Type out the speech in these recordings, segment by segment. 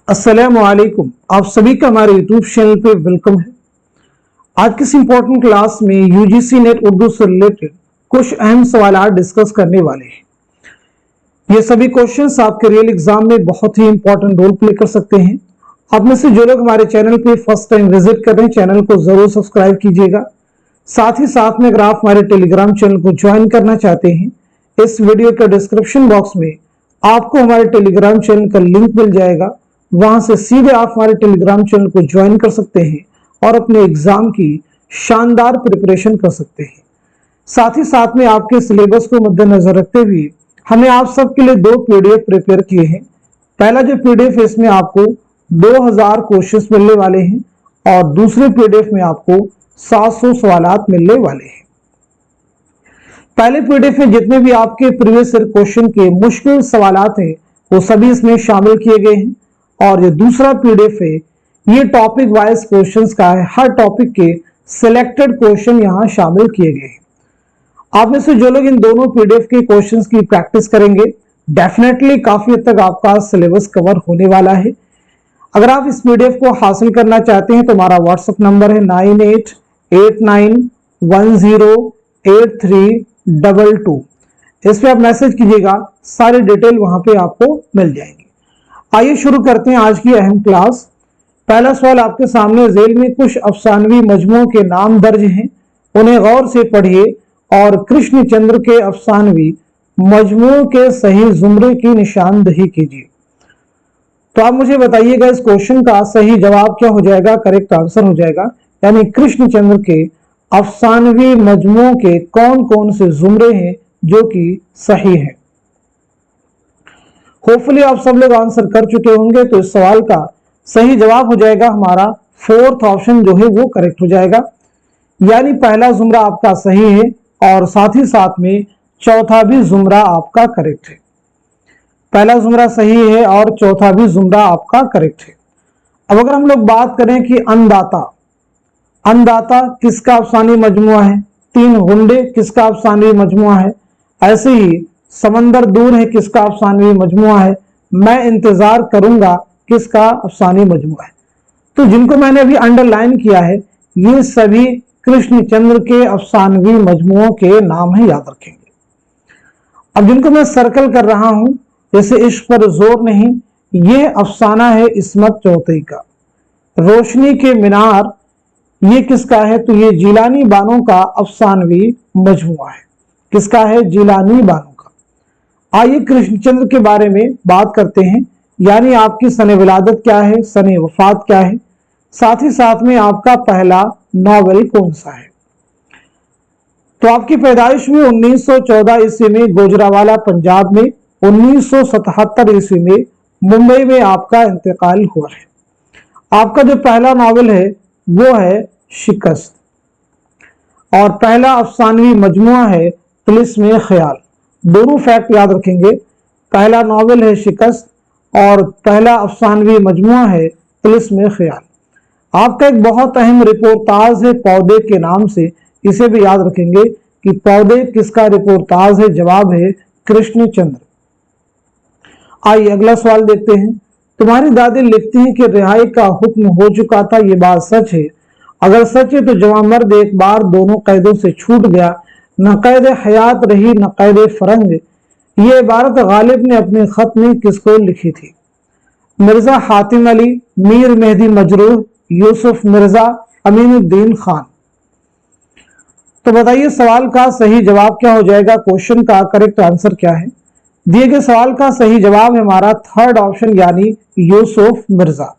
अस्सलामुअलैकुम, आप सभी का हमारे यूट्यूब चैनल पे वेलकम है। आज की इस इंपॉर्टेंट क्लास में यूजीसी नेट उर्दू से रिलेटेड कुछ अहम सवाल डिस्कस करने वाले हैं। ये सभी क्वेश्चंस आपके रियल एग्जाम में बहुत ही इंपॉर्टेंट रोल प्ले कर सकते हैं। आप में से जो लोग हमारे चैनल पे फर्स्ट टाइम विजिट कर रहे हैं, चैनल को जरूर सब्सक्राइब कीजिएगा। साथ ही साथ में अगर आप हमारे टेलीग्राम चैनल को ज्वाइन करना चाहते हैं, इस वीडियो के डिस्क्रिप्शन बॉक्स में आपको हमारे टेलीग्राम चैनल का लिंक मिल जाएगा। वहां से सीधे आप हमारे टेलीग्राम चैनल को ज्वाइन कर सकते हैं और अपने एग्जाम की शानदार प्रिपरेशन कर सकते हैं। साथ ही साथ में आपके सिलेबस को मद्देनजर रखते हुए हमने आप सबके लिए 2 पीडीएफ प्रिपेयर किए हैं। पहला जो पीडीएफ है इसमें आपको 2000 क्वेश्चंस मिलने वाले हैं और दूसरे पीडीएफ में आपको 700 सवालात मिलने वाले हैं। पहले पीडीएफ में जितने भी आपके प्रीवियस ईयर क्वेश्चन के मुश्किल सवालात हैं वो सभी इसमें शामिल किए गए हैं और ये दूसरा पीडीएफ है, ये टॉपिक वाइज क्वेश्चंस का है। हर टॉपिक के सिलेक्टेड क्वेश्चन यहाँ शामिल किए गए हैं। आप में से जो लोग इन दोनों पीडीएफ के क्वेश्चंस की प्रैक्टिस करेंगे, डेफिनेटली काफी हद तक आपका सिलेबस कवर होने वाला है। अगर आप इस पीडीएफ को हासिल करना चाहते हैं तो हमारा व्हाट्सएप नंबर है 9889108322। इस पे आप मैसेज कीजिएगा, सारी डिटेल वहां पे आपको मिल जाएंगी। आइए शुरू करते हैं आज की अहम क्लास। पहला सवाल आपके सामने, झेल में कुछ अफसानवी मजमुओं के नाम दर्ज हैं, उन्हें गौर से पढ़िए और कृष्णचंद्र के अफसानवी मजमुओं के सही जुमरे की निशानदही कीजिए। तो आप मुझे बताइएगा इस क्वेश्चन का सही जवाब क्या हो जाएगा, करेक्ट आंसर हो जाएगा, यानी कृष्णचंद्र के अफसानवी मजमुओं के कौन कौन से जुमरे हैं जो कि सही है। होपफुली आप सब लोग आंसर कर चुके होंगे, तो इस सवाल का सही जवाब हो जाएगा हमारा 4th ऑप्शन जो है वो करेक्ट हो जाएगा, यानी पहला जुमरा आपका सही है और साथ ही साथ में चौथा भी जुमरा आपका करेक्ट है। पहला जुमरा सही है और चौथा भी जुमरा आपका करेक्ट है। अब अगर हम लोग बात करें कि अन्नदाता किसका अफसानी मजमुआ है, 3 गुंडे किसका अफसानी मजमुआ है, ऐसे ही समंदर दूर है किसका अफसानवी मजमुआ है, मैं इंतजार करूंगा किसका अफसानी मजमुआ है। तो जिनको मैंने अभी अंडरलाइन किया है ये सभी कृष्णचंद्र के अफसानवी मजमुओं के नाम है, याद रखेंगे। अब जिनको मैं सर्कल कर रहा हूं, जैसे इश्क पर जोर नहीं, ये अफसाना है इस्मत चौधरी का। रोशनी के मीनार ये किसका है, तो ये जिलानी बानो का अफसानवी मजमुआ है। किसका है, जिलानी बानो। आइए कृष्णचंद्र के बारे में बात करते हैं, यानी आपकी सने विलादत क्या है, सने वफात क्या है, साथ ही साथ में आपका पहला नॉवेल कौन सा है। तो आपकी पैदाइश हुई 1914 ईस्वी में गोजरावाला पंजाब में, 1977 ईस्वी में मुंबई में आपका इंतकाल हुआ है। आपका जो पहला नॉवेल है वो है शिकस्त और पहला अफसानवी मजमुआ है तिलिस्मे ख्याल। दोनों फैक्ट याद रखेंगे, पहला नॉवेल है शिकस्त और पहला अफसानवी मजमुआ है तिलिस्मे ख्याल। आपका एक बहुत अहम रिपोर्टाज है पौधे के नाम से, इसे भी याद रखेंगे कि पौधे किसका रिपोर्टाज है, जवाब है कृष्णचंद्र। आइए अगला सवाल देखते हैं। तुम्हारी दादी लिखती हैं कि रिहाई का हुक्म हो चुका था, ये बात सच है? अगर सच है तो जवां मर्द एक बार दोनों कैदों से छूट गया, न कैद हयात रही न कैद फरंग। ये इबारत गालिब ने अपने खत में किसको लिखी थी? मिर्जा हातिम अली, मीर मेहदी मजरूह, यूसुफ मिर्जा, अमीनुद्दीन खान। तो बताइए सवाल का सही जवाब क्या हो जाएगा, क्वेश्चन का करेक्ट आंसर क्या है। दिए गए सवाल का सही जवाब है हमारा 3rd ऑप्शन, यानी यूसुफ मिर्जा।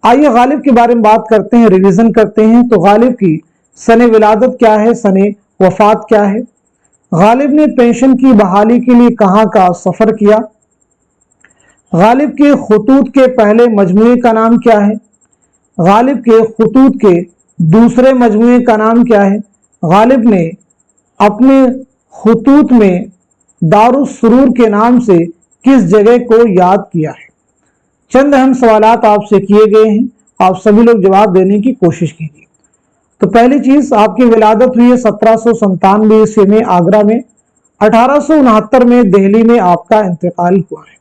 आइए गालिब के बारे में बात करते हैं, रिवीजन करते हैं। तो गालिब की सने विलादत क्या है, सने वफात क्या है। गालिब ने पेंशन की बहाली के लिए कहां का सफर किया। गालिब के खुतूत के पहले मजमुए का नाम क्या है। गालिब के खुतूत के दूसरे मजमुए का नाम क्या है। गालिब ने अपने खुतूत में दारुस सुरूर के नाम से किस जगह को याद किया है। चंद अहम सवालात आपसे किए गए हैं, आप सभी लोग जवाब देने की कोशिश कीजिए। तो पहली चीज, आपकी विलादत हुई है 1797 ईस्वी में आगरा में, 1869 में दिल्ली में आपका इंतकाल हुआ है।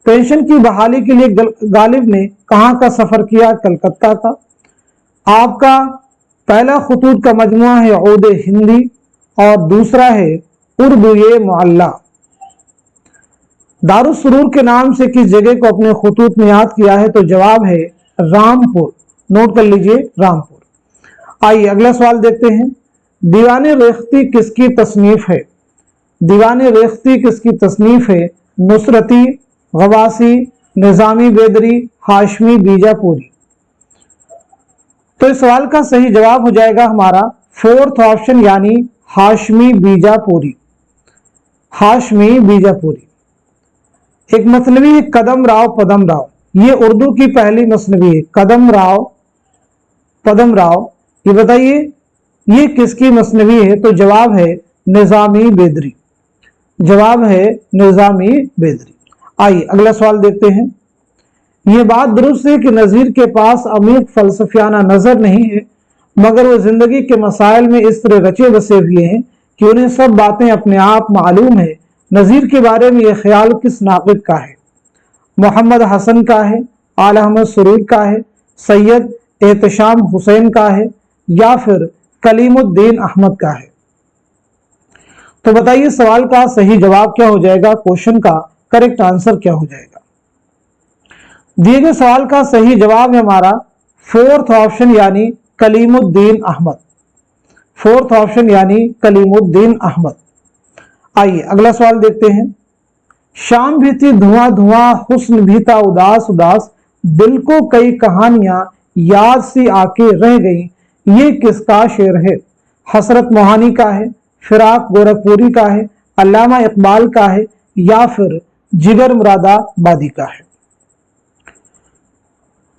पेंशन की बहाली के लिए गालिब ने कहाँ का सफर किया? कलकत्ता का। आपका पहला खतूत का मजमुआ है औदे हिंदी और दूसरा है उर्दू ये मुअल्ला। दारुस सुरूर के नाम से किस जगह को अपने खतूत में याद किया है? तो जवाब है रामपुर। नोट कर लीजिए, रामपुर। आइए अगला सवाल देखते हैं। दीवाने रेख्ती किसकी तसनीफ है? दीवाने रेख्ती किसकी तसनीफ है? नुसरती, गवासी, निजामी बेदरी, हाशमी बीजापुरी। तो इस सवाल का सही जवाब हो जाएगा हमारा फोर्थ ऑप्शन यानी हाशमी बीजापुरी। हाशमी बीजापुरी। एक मसनवी है कदम राव पदम राव, ये उर्दू की पहली मसनवी है। कदम राव पदम राव, ये बताइए ये किसकी मसनवी है? तो जवाब है निजामी बेदरी। जवाब है निजामी बेदरी। आइए अगला सवाल देखते हैं। ये बात दुरुस्त है कि नज़ीर के पास अमीर फलसफियाना नजर नहीं है, मगर वो जिंदगी के मसाइल में इस तरह रचे बसे हुए हैं कि उन्हें सब बातें अपने आप मालूम है। नज़ीर के बारे में यह ख्याल किस नाक़िद का है? मोहम्मद हसन का है, आला अहमद सुरूर का है, सैयद एहतशाम हुसैन का है, या फिर कलीमुद्दीन अहमद का है? तो बताइए सवाल का सही जवाब क्या हो जाएगा? क्वेश्चन का करेक्ट आंसर क्या हो जाएगा? दिए गए सवाल का सही जवाब है हमारा फोर्थ ऑप्शन यानी कलीमुद्दीन अहमद। फोर्थ ऑप्शन यानी कलीमुद्दीन अहमद। आइए अगला सवाल देखते हैं। शाम भी थी धुआं धुआं, हुस्न भी था उदास उदास, दिल को कई कहानियां याद सी आके रह गई, ये किसका शेर है? हसरत मोहानी का है, फिराक गोरखपुरी का है, अल्लामा इकबाल का है, या फिर जिगर मुरादाबादी का है?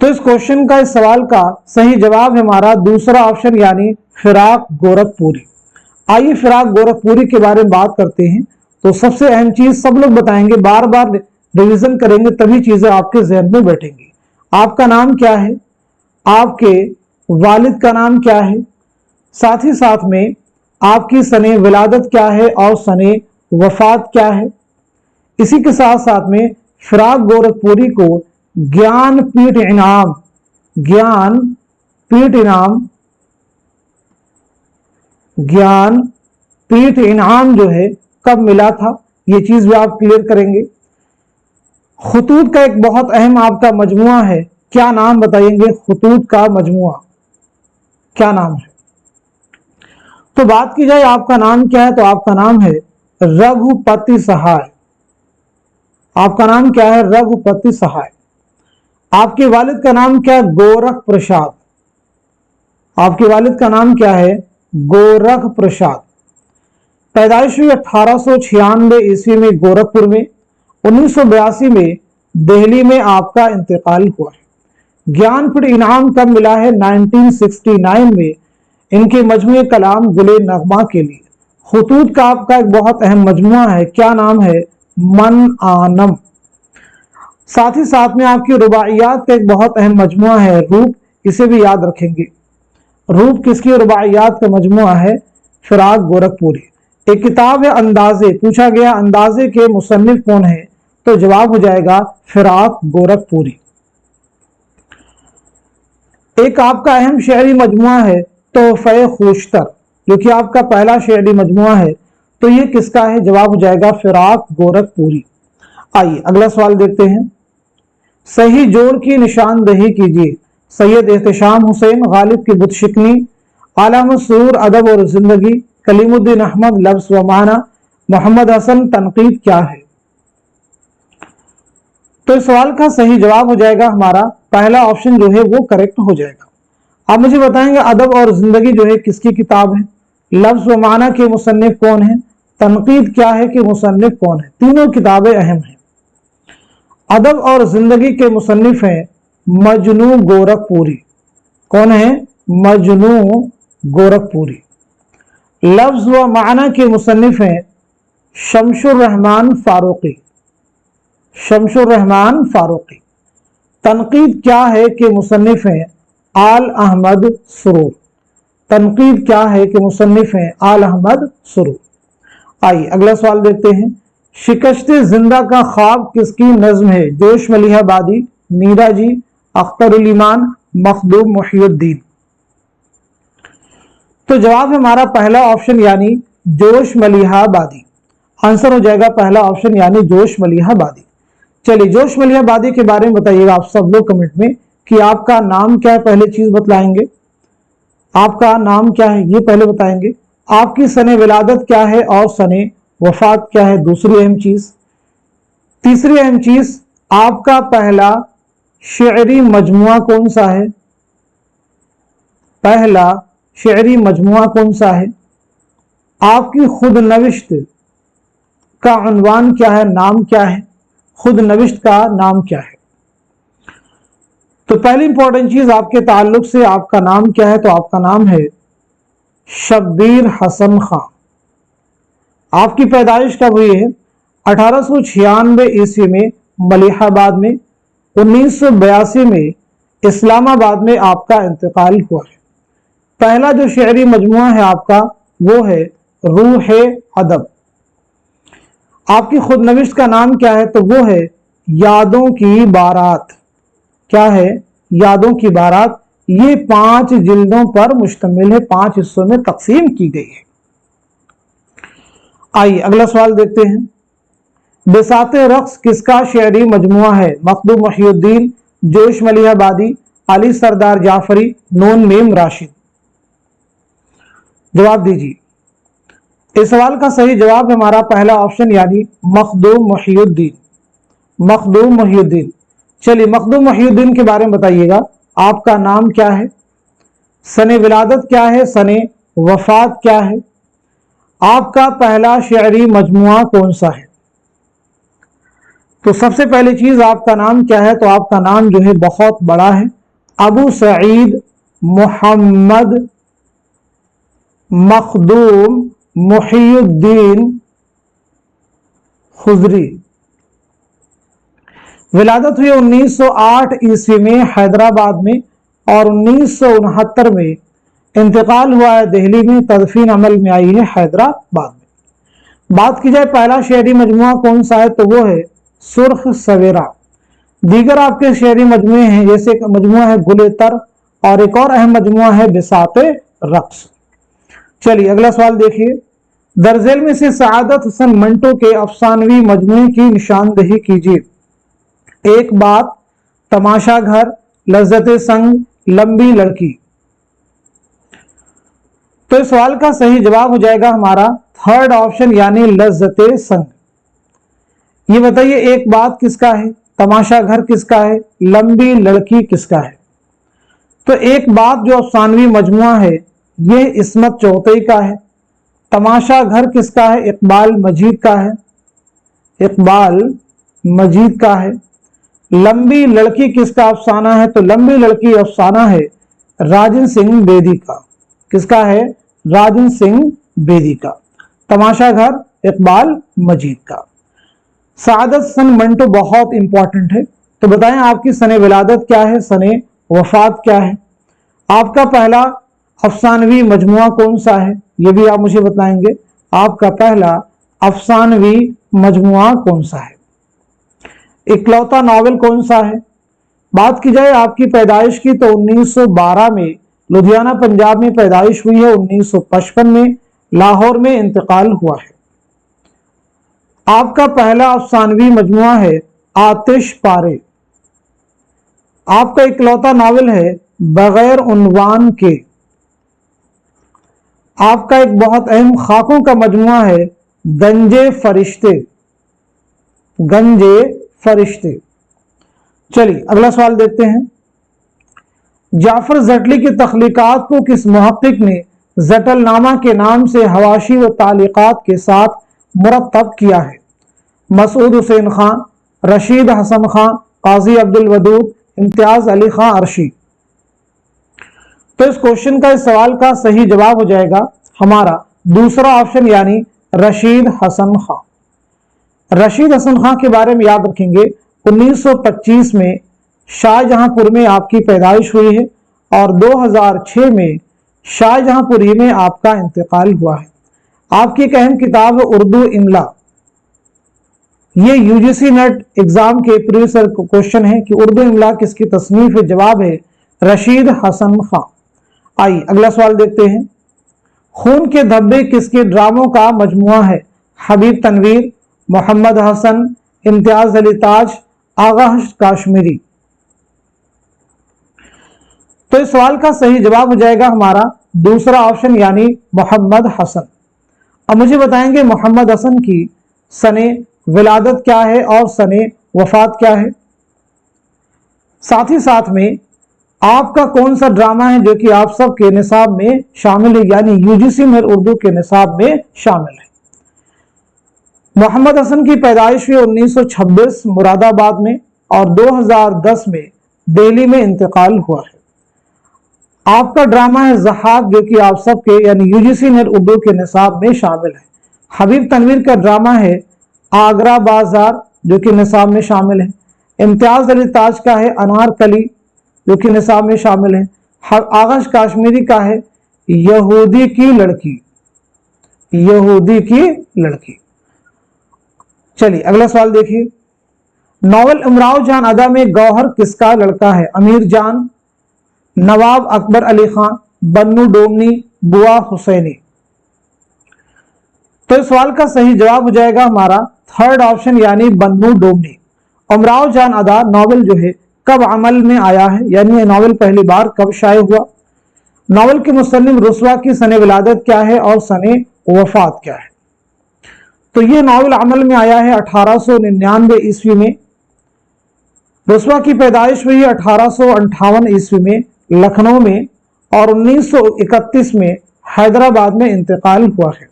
तो इस क्वेश्चन का, इस सवाल का सही जवाब है हमारा दूसरा ऑप्शन यानी फिराक गोरखपुरी। आइए फिराक गोरखपुरी के बारे में बात करते हैं। तो सबसे अहम चीज सब लोग बताएंगे, बार बार रिवीजन करेंगे तभी चीजें आपके जहन में बैठेंगी। आपका नाम क्या है? आपके वालिद का नाम क्या है? साथ ही साथ में आपकी सने विलादत क्या है और सने वफात क्या है? इसी के साथ साथ में फिराक गोरखपुरी को ज्ञानपीठ इनाम, ज्ञानपीठ इनाम, ज्ञानपीठ इनाम जो है कब मिला था, ये चीज भी आप क्लियर करेंगे। खुतूत का एक बहुत अहम आपका मजमुआ है, क्या नाम बताएंगे? खुतूत का मजमुआ क्या नाम है? तो बात की जाए आपका नाम क्या है, तो आपका नाम है रघुपति सहाय। आपका नाम क्या है? रघुपति सहाय। आपके वालिद का नाम क्या है? गोरख प्रसाद। आपके वालिद का नाम क्या है? गोरख प्रसाद। पैदाइश हुई 1896 ईस्वी में गोरखपुर में। 1982 में दिल्ली में आपका इंतकाल हुआ है। ज्ञानपीठ इनाम कब मिला है? 1969 में इनके मजमूए कलाम गुले नगमा के लिए। खुतूत का आपका एक बहुत अहम मजमुआ है, क्या नाम है? मन आनम। साथ ही साथ में आपकी रुबाइयात का एक बहुत अहम मजमुआ है रूप, इसे भी याद रखेंगे। रूप किसकी रुबाइयात का मजमुआ है? फिराक गोरखपुरी। एक किताब है अंदाजे, पूछा गया अंदाजे के मुसन्निफ कौन है? तो जवाब हो जाएगा फिराक गोरखपुरी। एक आपका अहम शेरी मजमुआ है तोहफे खुशतर, जो कि आपका पहला शेरी मजमुआ है, तो ये किसका है? जवाब हो जाएगा फिराक गोरखपुरी। आइए अगला सवाल देखते हैं। सही जोड़ की निशानदेही कीजिए। सैयद एहतशाम हुसैन गालिब की बुत शिकनी, आलम सुरूर अदब और जिंदगी, कलीमुद्दीन अहमद लफ्ज़ व माना, मोहम्मद हसन तनकीद क्या है? तो इस सवाल का सही जवाब हो जाएगा हमारा पहला ऑप्शन जो है वो करेक्ट हो जाएगा। आप मुझे बताएंगे अदब और जिंदगी जो है किसकी किताब है? लफ्ज़ व माना के मुसन्निफ कौन है? तनकीद क्या है कि मुसन्निफ कौन है? तीनों किताबें अहम हैं। अदब और जिंदगी के मुसन्निफ हैं मजनू गोरखपुरी। कौन है? मजनू गोरखपुरी। लफ्ज़ व माना के मुसन्निफ हैं शमशुर रहमान फारूकी। शमशुर रहमान फारूकी। तनकीद क्या है कि मुसन्निफ हैं आल अहमद सुरूर। तनकीद क्या है कि मुसन्निफ हैं आल अहमद सुरूर। आइए अगला सवाल देखते हैं। शिकश्ते जिंदा का ख्वाब किसकी नज्म है? जोश मलिहा बादी, मीरा जी, अख्तरुल ईमान, मखदूम मुहियुद्दीन। तो जवाब है हमारा पहला ऑप्शन यानी जोश मलिहा बादी। आंसर हो जाएगा पहला ऑप्शन यानी जोश मलिहा बादी। चलिए जोश मलिहा बादी के बारे में बताइएगा आप सब लोग कमेंट में कि आपका नाम क्या है, पहले चीज बतलाएंगे। आपका नाम क्या है ये पहले बताएंगे। आपकी सने विलादत क्या है और सने वफात क्या है, दूसरी अहम चीज। तीसरी अहम चीज, आपका पहला शेरी मजमुआ कौन सा है? पहला शेरी मजमुआ कौन सा है? आपकी खुद नविश्त का उन्वान क्या है, नाम क्या है? खुद नविश्त का नाम क्या है? तो पहली इंपॉर्टेंट चीज आपके ताल्लुक से आपका नाम क्या है? तो आपका नाम है शब्बीर हसन खां। आपकी पैदाइश कब हुई है? 1896 ईस्वी में मलिहाबाद में, 1982 में इस्लामाबाद में आपका इंतकाल हुआ है। पहला जो शेरी मजमुआ है आपका वो है रूह अदब। आपकी खुद नविश्त का नाम क्या है? तो वो है यादों की बारात। क्या है? यादों की बारात। ये 5 जिल्दों पर मुश्तमिल है, 5 हिस्सों में तकसीम की गई है। आइए अगला सवाल देखते हैं। बिसाते रक्स किसका शेरी मजमुआ है? मखदूम मुहियुद्दीन, जोश मलिहा बादी, अली सरदार जाफरी, नून मीम राशिद। जवाब दीजिए। इस सवाल का सही जवाब है हमारा पहला ऑप्शन यानी मखदूम मुहियुद्दीन। मखदूम मुहियुद्दीन। चलिए मखदूम मुहियुद्दीन के बारे में बताइएगा। आपका नाम क्या है? सने विलादत क्या है? सने वफात क्या है? आपका पहला शेरी मजमुआ कौन सा है? तो सबसे पहली चीज आपका नाम क्या है? तो आपका नाम जो है बहुत बड़ा है, अबू सईद मोहम्मद मखदूम मुहियुद्दीन खुजरी। विलादत हुई 1908 ईस्वी में हैदराबाद में और 1969 में इंतकाल हुआ है दिल्ली में, तदफीन अमल में आई है हैदराबाद में। बात की जाए पहला शेरी मजमुआ कौन सा है? तो वो है सुर्ख सवेरा। दीगर आपके शेरी मजमुए हैं, जैसे मजमुआ है गुलेतर और एक और अहम मजमुआ है बिसाते रक्स। चलिए अगला सवाल देखिए। दरजेल में से सआदत हसन मंटो के अफसानवी मजमुए की निशानदेही कीजिए। एक बात, तमाशा घर, लज्जते संग, लंबी लड़की। तो इस सवाल का सही जवाब हो जाएगा हमारा थर्ड ऑप्शन यानी लज्जते संग। ये बताइए एक बात किसका है, तमाशा घर किसका है, लंबी लड़की किसका है? तो एक बात जो अफसानवी मजमुआ है ये इस्मत चौथई का है। तमाशा घर किसका है? इकबाल मजीद का है। इकबाल मजीद का है। लंबी लड़की किसका अफसाना है? तो लंबी लड़की अफसाना है राजन सिंह बेदी का। किसका है? राजन सिंह बेदी का। तमाशा घर इकबाल मजीद का। सआदत हसन मंटो बहुत इंपॉर्टेंट है, तो बताएं आपकी सने विलादत क्या है, सने वफात क्या है? आपका पहला अफसानवी मजमुआ कौन सा है ये भी आप मुझे बताएंगे। आपका पहला अफसानवी मजमुआ कौन सा है? इकलौता नावल कौन सा है? बात की जाए आपकी पैदाइश की तो 1912 में लुधियाना पंजाब में पैदाइश हुई है, 1955 में लाहौर में इंतकाल हुआ है। आपका पहला अफसानवी मजमुआ है आतिश पारे। आपका इकलौता नावल है बगैर उन्वान के। आपका एक बहुत अहम खाकों का मजमुआ है गंजे फरिश्ते। गंजे फरिश्ते। चलिए अगला सवाल देखते हैं। जाफर जटली की तख्लीकात को किस मुहक्किक ने जटलनामा के नाम से हवाशी व तालिकात के साथ मुरतब किया है? मसूद हुसैन खां, रशीद हसन खां, काजी अब्दुल वदूद, इम्तियाज अली खां अरशी। तो इस क्वेश्चन का, इस सवाल का सही जवाब हो जाएगा हमारा दूसरा ऑप्शन यानी रशीद हसन खां। रशीद हसन खां के बारे में याद रखेंगे 1925 में शाहजहांपुर में आपकी पैदाइश हुई है और 2006 में शाहजहांपुरी में आपका इंतकाल हुआ है। आपकी एक अहम किताब है उर्दू इमला। ये यूजीसी नेट एग्जाम के प्रीवियस ईयर क्वेश्चन है कि उर्दू इमला किसकी तसनीफ है। जवाब है रशीद हसन खां। आइए अगला सवाल देखते हैं। खून के धब्बे किसके ड्रामों का मजमुआ है। हबीब तनवीर, मोहम्मद हसन, इम्तियाज अली ताज, आगा काश्मीरी। तो इस सवाल का सही जवाब हो जाएगा हमारा दूसरा ऑप्शन यानी मोहम्मद हसन। अब मुझे बताएंगे मोहम्मद हसन की सने विलादत क्या है और सने वफात क्या है। साथ ही साथ में आपका कौन सा ड्रामा है जो कि आप सबके निसाब में शामिल है, यानी यूजीसी में उर्दू के निसाब में शामिल है। मोहम्मद हसन की पैदाइश हुई 1926 मुरादाबाद में और 2010 में दिल्ली में इंतकाल हुआ है। आपका ड्रामा है ज़हाक जो कि आप सबके यानी यूजीसी नेट उर्दू के निसाब में शामिल है। हबीब तनवीर का ड्रामा है आगरा बाजार जो कि निसाब में शामिल है। इम्तियाज अली ताज का है अनारकली जो कि निसाब में शामिल है। आगाश काश्मीरी का है यहूदी की लड़की, यहूदी की लड़की। चलिए अगला सवाल देखिए। नॉवल इमराव जान अदा में गौहर किसका लड़का है। अमीर जान, नवाब अकबर अली खान, बन्नू डोमनी, बुआ हुसैनी। तो इस सवाल का सही जवाब हो जाएगा हमारा थर्ड ऑप्शन यानी बन्नू डोमनी। उमराव जान अदा नॉवल जो है कब अमल में आया है, यानी ये नॉवल पहली बार कब शाये हुआ। नॉवल के मुसन्निफ रुस्वा की सने विलादत क्या है और सने वफात क्या है। तो ये नॉवल अमल में आया है 1899 ईस्वी में। रुस्वा की पैदाइश हुई 1858 ईस्वी में लखनऊ में और 1931 में हैदराबाद में इंतकाल हुआ है।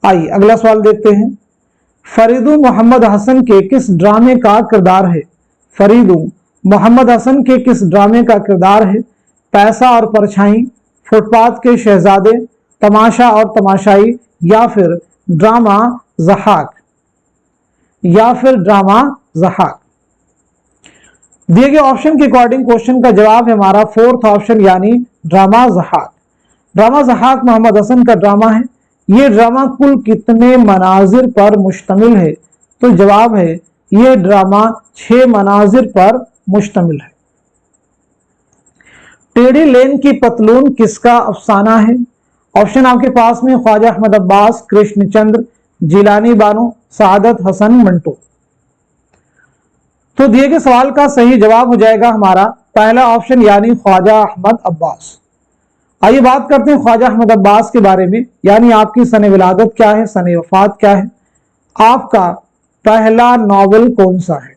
आइए अगला सवाल देखते हैं। फरीदू मोहम्मद हसन के किस ड्रामे का किरदार है। फरीदू मोहम्मद हसन के किस ड्रामे का किरदार है। पैसा और परछाई, फुटपाथ के शहजादे, तमाशा और तमाशाई, या फिर ड्रामा ज़हाक, या फिर ड्रामा ज़हाक। दिए गए ऑप्शन के अकॉर्डिंग क्वेश्चन का जवाब है हमारा फोर्थ ऑप्शन यानी ड्रामा ज़हाक। ड्रामा ज़हाक मोहम्मद हसन का ड्रामा है। ये ड्रामा कुल कितने मनाजिर पर मुश्तमिल है। तो जवाब है ये ड्रामा 6 मनाजिर पर मुश्तमिल है। टेढ़ी लेन की पतलून किसका अफसाना है। ऑप्शन आपके पास में ख्वाजा अहमद अब्बास, कृष्णचंद्र, जिलानी बानो, सादत हसन मंटो। तो दिए गए सवाल का सही जवाब हो जाएगा हमारा पहला ऑप्शन यानी ख्वाजा अहमद अब्बास। आइए बात करते हैं ख्वाजा अहमद अब्बास के बारे में, यानी आपकी सने विलादत क्या है, सने वफात क्या है, आपका पहला नॉवल कौन सा है।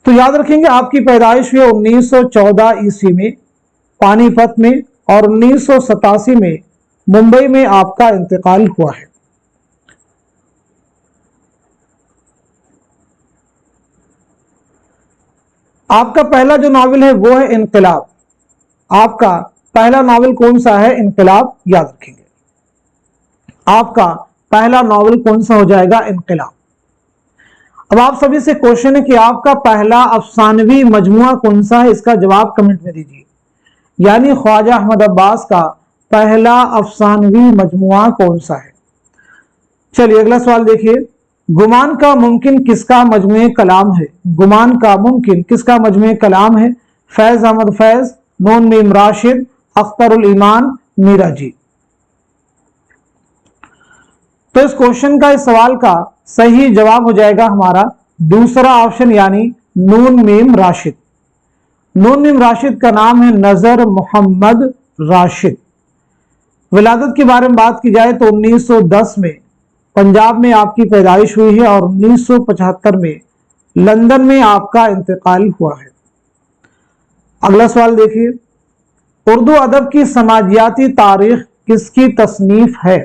तो याद रखेंगे आपकी पैदाइश हुई 1914 ईस्वी में पानीपत में और 1987 में मुंबई में आपका इंतकाल हुआ है। आपका पहला जो नॉवल है वो है इनकलाब। आपका पहला नॉवल कौन सा है, इनकलाब। याद रखेंगे आपका पहला नॉवल कौन सा हो जाएगा, इनकलाब। अब आप सभी से क्वेश्चन है कि आपका पहला अफसानवी मजमुआ कौन सा है, इसका जवाब कमेंट में दीजिए। यानी ख्वाजा अहमद अब्बास का पहला अफसानवी मजमुआ कौन सा है। चलिए अगला सवाल देखिए। गुमान का मुमकिन किसका मजमुए कलाम है। गुमान का मुमकिन किसका मजमुए कलाम है। फैज अहमद फैज, नून मीम राशिद, अख्तरुल ईमान, मीरा जी। तो इस क्वेश्चन का, इस सवाल का सही जवाब हो जाएगा हमारा दूसरा ऑप्शन यानी नून मीम राशिद। नून मीम राशिद का नाम है नजर मोहम्मद राशिद। विलादत के बारे में बात की जाए तो 1910 में पंजाब में आपकी पैदाइश हुई है और 1975 में लंदन में आपका इंतकाल हुआ है। अगला सवाल देखिए। उर्दू अदब की समाजियाती तारीख किसकी तसनीफ है।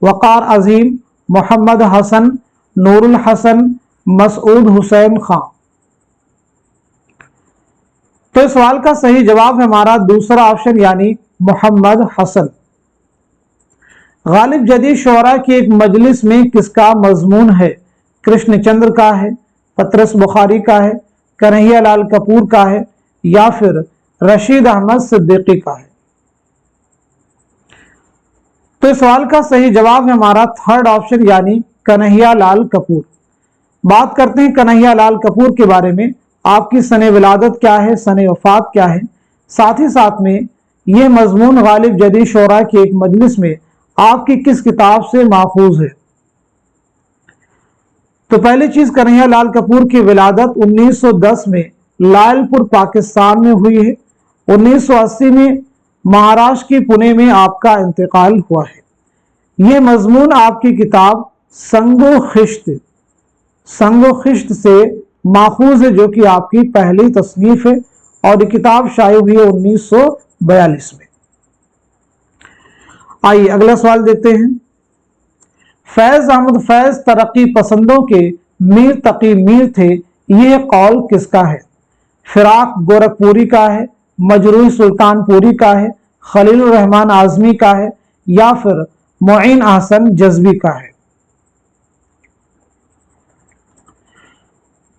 वक़ार अजीम, मोहम्मद हसन, नूरुल हसन, मसूद हुसैन खां। तो इस सवाल का सही जवाब है हमारा दूसरा ऑप्शन यानी मोहम्मद हसन। गालिब जदीद शोरा की एक मजलिस में किसका मजमून है। कृष्णचंद्र का है, पतरस बुखारी का है, कन्हैया लाल कपूर का है, या फिर रशीद अहमद सिद्दीकी का है। तो इस सवाल का सही जवाब है हमारा थर्ड ऑप्शन यानी कन्हैया लाल कपूर। बात करते हैं कन्हैया लाल कपूर के बारे में। आपकी सन विलादत क्या है, सन वफात क्या है, साथ ही साथ में ये मजमून गालिब जदीद शोरा की एक मजलिस में आपकी किस किताब से माखूज है। तो पहली चीज, कन्हैया लाल कपूर की विलादत 1910 में लालपुर पाकिस्तान में हुई है। 1980 में महाराष्ट्र की पुणे में आपका इंतकाल हुआ है। यह मजमून आपकी किताब संगो खिश्त से माखूज है, जो कि आपकी पहली तसनीफ है और ये किताब शाये हुई है 1942 में। आइए अगला सवाल देखते हैं। फैज अहमद फैज तरक्की पसंदों के मीर तकी मीर थे, यह कौल किसका है। फिराक गोरखपुरी का है, मजरूह सुल्तानपुरी का है, खलीलुर रहमान आजमी का है, या फिर मोइन अहसन जज्बी का है।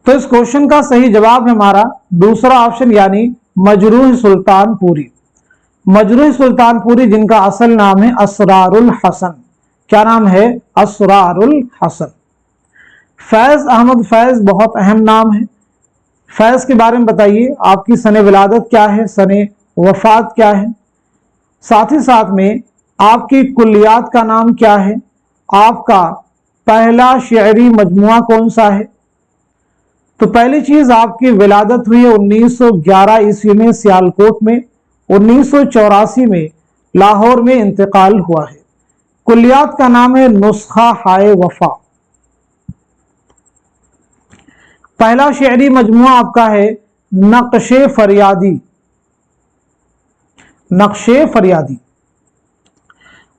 तो इस क्वेश्चन का सही जवाब है हमारा दूसरा ऑप्शन, यानी मजरूह सुल्तानपुरी। मजरूह सुल्तानपुरी, जिनका असल नाम है असरारुल हसन। क्या नाम है? असरारुल हसन। फैज अहमद फैज बहुत अहम नाम है। फैज के बारे में बताइए, आपकी सन विलादत क्या है, सन वफात क्या है, साथ ही साथ में आपकी कुल्लियात का नाम क्या है, आपका पहला शेरी मजमुआ कौन सा है। तो पहली चीज, आपकी विलादत हुई है 1911 ईस्वी में सियालकोट में। 1984 में लाहौर में इंतकाल हुआ है। कुल्लियात का नाम है नुस्खा हाय वफा। पहला शेरी मजमुआ आपका है नक्शे फरियादी। नक्शे फरियादी।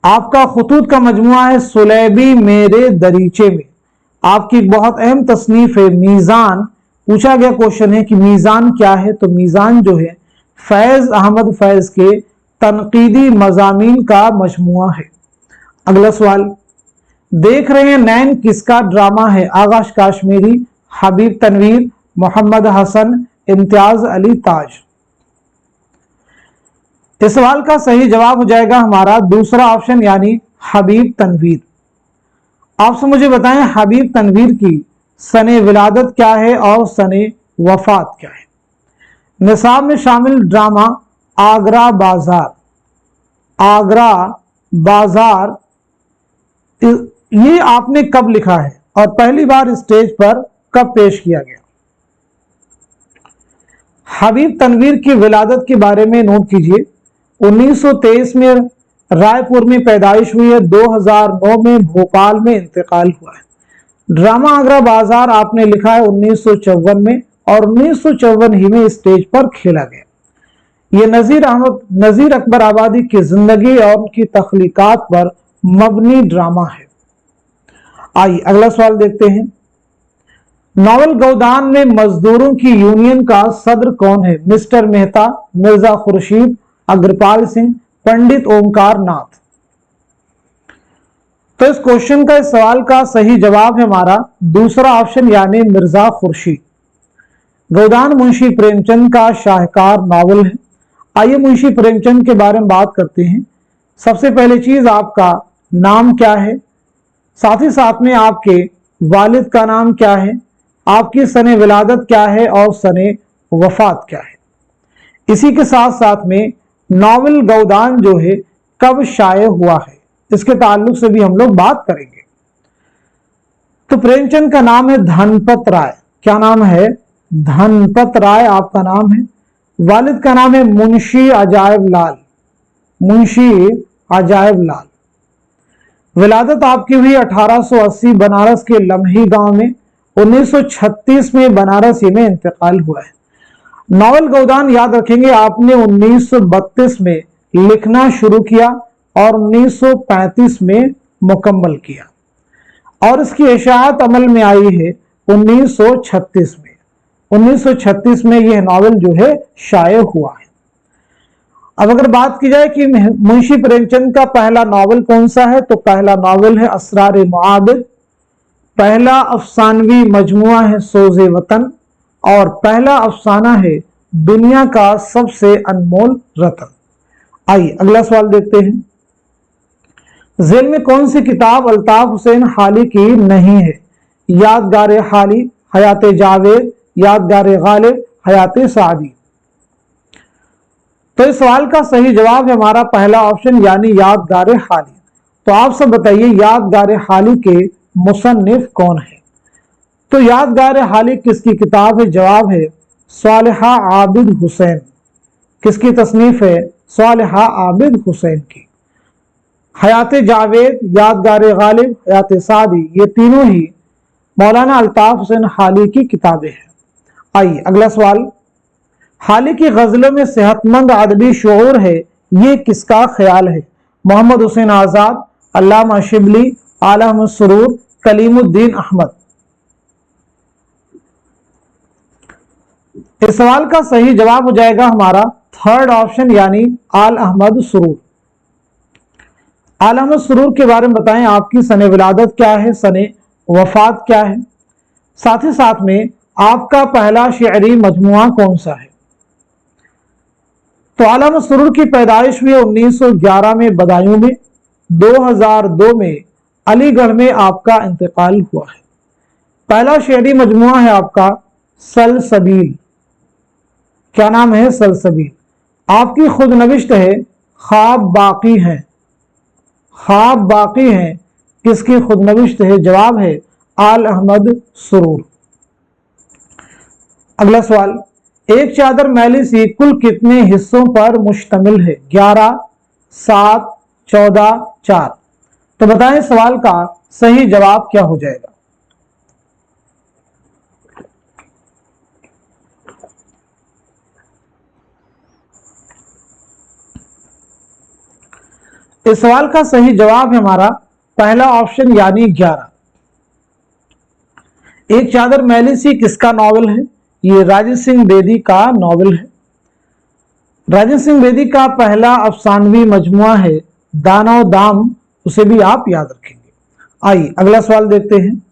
आपका खुतूत का मजमुआ है सुलेबी मेरे दरीचे में। आपकी बहुत अहम तसनीफ है मीज़ान। पूछा गया क्वेश्चन है कि मीज़ान क्या है, तो मीज़ान जो है फैज अहमद फैज के तनकीदी मज़ामीन का मजमुआ है। अगला सवाल देख रहे हैं, नैन किसका ड्रामा है। आगाश काश्मीरी, हबीब तनवीर, मोहम्मद हसन, इम्तियाज अली ताज। इस सवाल का सही जवाब हो जाएगा हमारा दूसरा ऑप्शन, यानी हबीब तनवीर। आपसे मुझे बताएं, हबीब तनवीर की सने विलादत क्या है और सने वफात क्या है। निसाब में शामिल ड्रामा आगरा बाजार। आगरा बाजार ये आपने कब लिखा है और पहली बार स्टेज पर कब पेश किया गया। हबीब तनवीर की विलादत के बारे में नोट कीजिए। 1923 में रायपुर में पैदाइश हुई है। 2009 में भोपाल में इंतकाल हुआ है। ड्रामा आगरा बाजार आपने लिखा है 1954 में और 1954 ही में स्टेज पर खेला गया। ये नजीर अकबर आबादी की जिंदगी और उनकी तख्लीकात पर मबनी ड्रामा है। आइए अगला सवाल देखते हैं। नॉवल गौदान में मजदूरों की यूनियन का सदर कौन है। मिस्टर मेहता, मिर्जा खुर्शीद, अग्रपाल सिंह, पंडित ओमकार नाथ। तो इस क्वेश्चन का, इस सवाल का सही जवाब है हमारा दूसरा ऑप्शन, यानी मिर्जा खुर्शीद। गौदान मुंशी प्रेमचंद का शाहकार नावल है। आइए मुंशी प्रेमचंद के बारे में बात करते हैं। सबसे पहली चीज, आपका नाम क्या है, साथ ही साथ में आपके वालिद का नाम क्या है, आपकी सने विलादत क्या है और सने वफात क्या है। इसी के साथ साथ में नॉवल गौदान जो है कब शाये हुआ है, इसके ताल्लुक से भी हम लोग बात करेंगे। तो प्रेमचंद का नाम है धनपत राय। क्या नाम है? धनपत राय आपका नाम है। वालिद का नाम है मुंशी अजायब लाल। मुंशी अजायब लाल। विलादत आपकी हुई 1880 बनारस के लम्ही गांव में। 1936 में बनारस में इंतकाल हुआ है। नॉवल गौदान याद रखेंगे आपने 1932 में लिखना शुरू किया और 1935 में मुकम्मल किया और इसकी इशाअत अमल में आई है 1936 में। 1936 में यह नॉवल जो है शाये हुआ है। अब अगर बात की जाए कि मुंशी प्रेमचंद का पहला नॉवल कौन सा है, तो पहला नॉवल है असरार मुआबिद, पहला अफसानवी मजमुआ है सोज़े वतन और पहला अफसाना है दुनिया का सबसे अनमोल रतन। आइए अगला सवाल देखते हैं। जेल में कौन सी किताब अल्ताफ हुसैन हाली की नहीं है। यादगार हाली, हयात जावेद, यादगार गालिब, हयात सादी। तो इस सवाल का सही जवाब है हमारा पहला ऑप्शन यानी यादगार हाली। तो आप सब बताइए यादगार हाली के मुसन्निफ कौन है? तो यादगार हाली किसकी किताब है? जवाब है सालिहा आबिद हुसैन। किसकी तसनीफ है? सालिहा आबिद हुसैन की। हयात जावेद, यादगार गालिब, हयात सादी, ये तीनों ही मौलाना अल्ताफ हुसैन हाली की किताबें हैं। आइए अगला सवाल, हाली की गजलों में सेहतमंद अदबी शऊर है, ये किसका ख्याल है? मोहम्मद हुसैन आजाद, अल्लामा शिबली, आला अहमद सुरूर, कलीमुद्दीन अहमद। इस सवाल का सही जवाब हो जाएगा हमारा थर्ड ऑप्शन यानी आल अहमद सुरूर। आल अहमद सुरूर के बारे में बताएं, आपकी सने विलादत क्या है, सने वफात क्या है, साथ ही साथ में आपका पहला शेरी मजमुआ कौन सा है? तो आल अहमद सुरूर की पैदाइश हुई 1911 में बदायूं में, 2002 में अलीगढ़ में आपका इंतकाल हुआ है। पहला शेरी मजमुआ है आपका सलसबील। क्या नाम है? सलसबील। आपकी खुद नविश्त है ख्वाब बाकी हैं। ख्वाब बाकी हैं किसकी खुद नविश्त है? जवाब है आल अहमद सुरूर। अगला सवाल, एक चादर मैली सी कुल कितने हिस्सों पर मुश्तमिल है? 11, 7, 14, 4। तो बताएं सवाल का सही जवाब क्या हो जाएगा? इस सवाल का सही जवाब है हमारा पहला ऑप्शन यानी 11। एक चादर मैली सी किसका नॉवल है? ये राजेंद्र सिंह बेदी का नॉवल है। राजेंद्र सिंह बेदी का पहला अफसानवी मजमुआ है दानो दाम, उसे भी आप याद रखेंगे। आइए अगला सवाल देखते हैं,